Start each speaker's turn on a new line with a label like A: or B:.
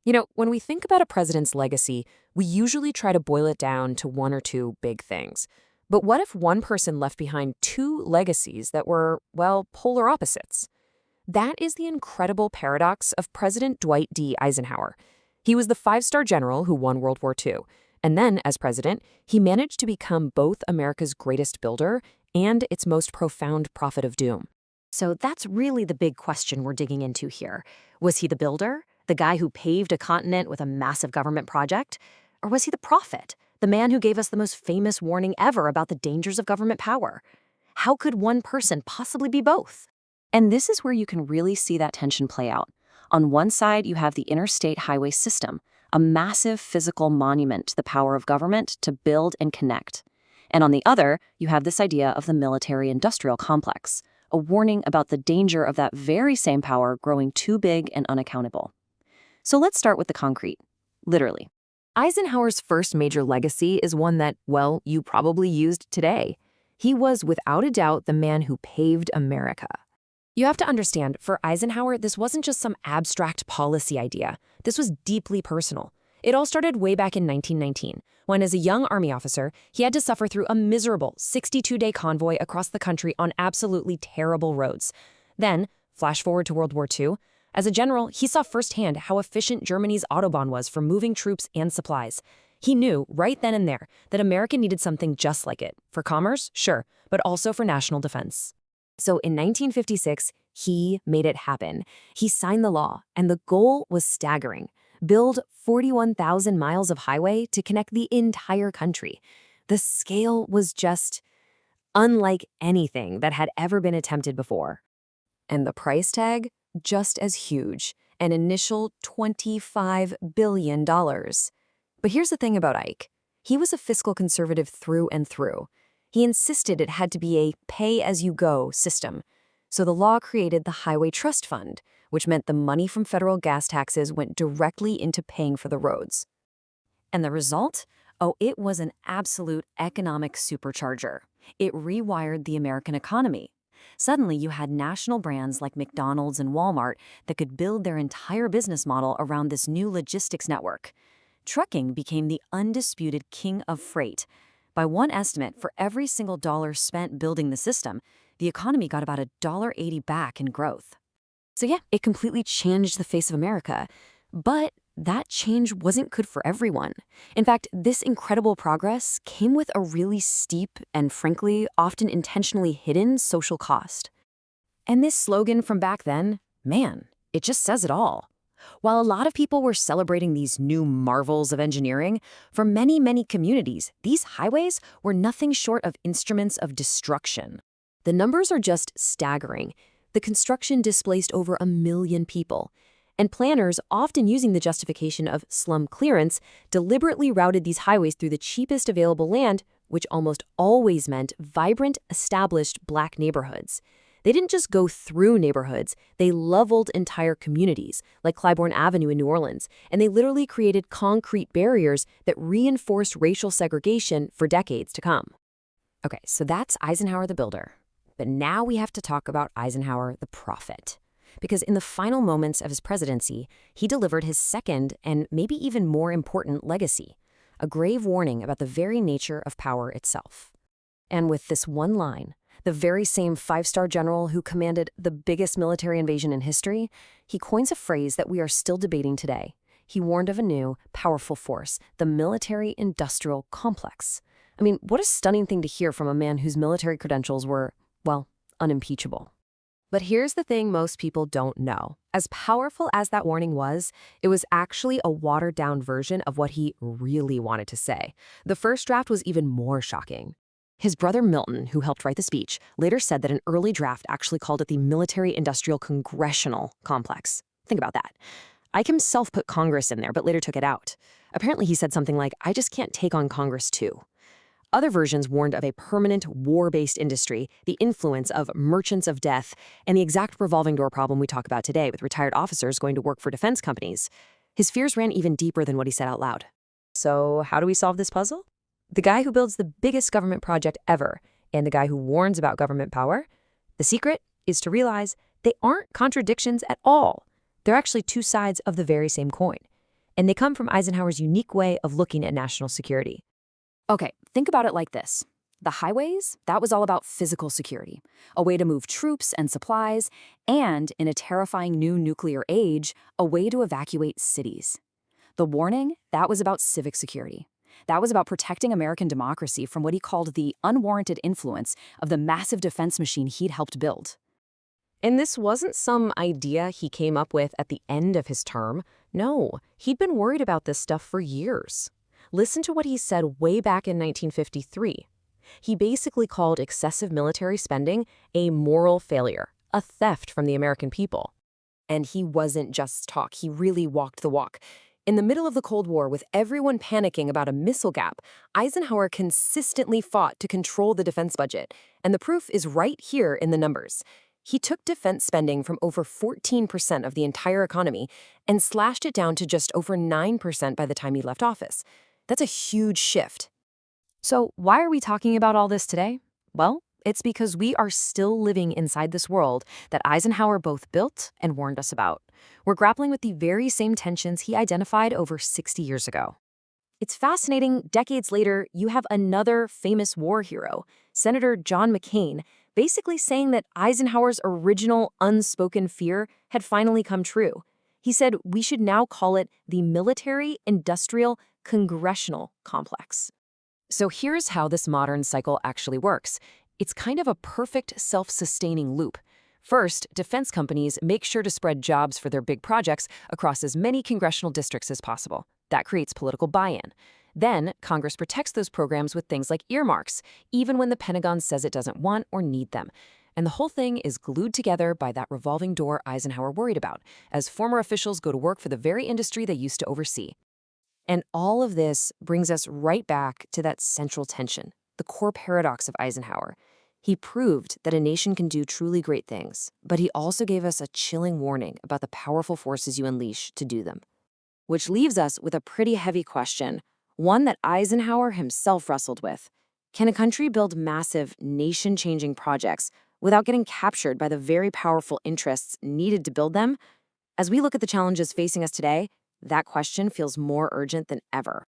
A: When we think about a president's legacy, we usually try to boil it down to one or two big things. But what if one person left behind two legacies that were, well, polar opposites? That is the incredible paradox of President Dwight D. Eisenhower. He was the five-star general who won World War II. And then, as president, he managed to become both America's greatest builder and its most profound prophet of doom.
B: So that's really the big question we're digging into here. Was he the builder, the guy who paved a continent with a massive government project? Or was he the prophet, the man who gave us the most famous warning ever about the dangers of government power? How could one person possibly be both? And this is where you can really see that tension play out. On one side, you have the Interstate Highway System, a massive physical monument to the power of government to build and connect. And on the other, you have this idea of the military-industrial complex, a warning about the danger of that very same power growing too big and unaccountable. So let's start with the concrete, literally.
A: Eisenhower's first major legacy is one that, well, you probably used today. He was, without a doubt, the man who paved America. You have to understand, for Eisenhower, this wasn't just some abstract policy idea. This was deeply personal. It all started way back in 1919, when as a young Army officer, he had to suffer through a miserable 62-day convoy across the country on absolutely terrible roads. Then, flash forward to World War II, as a general, he saw firsthand how efficient Germany's Autobahn was for moving troops and supplies. He knew, right then and there, that America needed something just like it. For commerce, sure, but also for national defense. So in 1956, he made it happen. He signed the law, and the goal was staggering. Build 41,000 miles of highway to connect the entire country. The scale was just unlike anything that had ever been attempted before. And the price tag? Just as huge, an initial $25 billion. But here's the thing about Ike. He was a fiscal conservative through and through. He insisted it had to be a pay-as-you-go system. So the law created the Highway Trust Fund, which meant the money from federal gas taxes went directly into paying for the roads.
B: And the result? Oh, it was an absolute economic supercharger. It rewired the American economy. Suddenly, you had national brands like McDonald's and Walmart that could build their entire business model around this new logistics network. Trucking became the undisputed king of freight. By one estimate, for every single dollar spent building the system, the economy got about $1.80 back in growth.
A: So yeah, it completely changed the face of America. But that change wasn't good for everyone. In fact, this incredible progress came with a really steep and, frankly, often intentionally hidden social cost. And this slogan from back then, man, it just says it all. While a lot of people were celebrating these new marvels of engineering, for many, many communities, these highways were nothing short of instruments of destruction. The numbers are just staggering. The construction displaced over 1 million people. And planners, often using the justification of slum clearance, deliberately routed these highways through the cheapest available land, which almost always meant vibrant, established Black neighborhoods. They didn't just go through neighborhoods, they leveled entire communities, like Clybourne Avenue in New Orleans, and they literally created concrete barriers that reinforced racial segregation for decades to come. Okay, so that's Eisenhower the builder. But now we have to talk about Eisenhower the prophet. Because in the final moments of his presidency, he delivered his second and maybe even more important legacy, a grave warning about the very nature of power itself. And with this one line, the very same five-star general who commanded the biggest military invasion in history, he coins a phrase that we are still debating today. He warned of a new, powerful force, the military-industrial complex. I mean, what a stunning thing to hear from a man whose military credentials were, well, unimpeachable. But here's the thing most people don't know. As powerful as that warning was, it was actually a watered-down version of what he really wanted to say. The first draft was even more shocking. His brother Milton, who helped write the speech, later said that an early draft actually called it the military-industrial congressional complex. Think about that. Ike himself put Congress in there, but later took it out. Apparently he said something like, "I just can't take on Congress too." Other versions warned of a permanent war-based industry, the influence of merchants of death, and the exact revolving door problem we talk about today with retired officers going to work for defense companies. His fears ran even deeper than what he said out loud. So how do we solve this puzzle? The guy who builds the biggest government project ever, and the guy who warns about government power, the secret is to realize they aren't contradictions at all. They're actually two sides of the very same coin.
B: and they come from Eisenhower's unique way of looking at national security.
A: Okay, think about it like this. The highways, that was all about physical security, a way to move troops and supplies, and in a terrifying new nuclear age, a way to evacuate cities. The warning, that was about civic security. That was about protecting American democracy from what he called the unwarranted influence of the massive defense machine he'd helped build.
B: And this wasn't some idea he came up with at the end of his term. No, he'd been worried about this stuff for years. Listen to what he said way back in 1953. He basically called excessive military spending a moral failure, a theft from the American people.
A: And he wasn't just talk, he really walked the walk. In the middle of the Cold War, with everyone panicking about a missile gap, Eisenhower consistently fought to control the defense budget. And the proof is right here in the numbers. He took defense spending from over 14% of the entire economy and slashed it down to just over 9% by the time he left office. That's a huge shift. So why are we talking about all this today? Well, it's because we are still living inside this world that Eisenhower both built and warned us about. We're grappling with the very same tensions he identified over 60 years ago. It's fascinating, decades later, you have another famous war hero, Senator John McCain, basically saying that Eisenhower's original unspoken fear had finally come true. He said we should now call it the military-industrial congressional complex. So here's how this modern cycle actually works. It's kind of a perfect self-sustaining loop. First, defense companies make sure to spread jobs for their big projects across as many congressional districts as possible. That creates political buy-in. Then, Congress protects those programs with things like earmarks, even when the Pentagon says it doesn't want or need them. And the whole thing is glued together by that revolving door Eisenhower worried about, as former officials go to work for the very industry they used to oversee. And all of this brings us right back to that central tension, the core paradox of Eisenhower. He proved that a nation can do truly great things, but he also gave us a chilling warning about the powerful forces you unleash to do them. Which leaves us with a pretty heavy question, one that Eisenhower himself wrestled with. Can a country build massive, nation-changing projects without getting captured by the very powerful interests needed to build them? As we look at the challenges facing us today, that question feels more urgent than ever.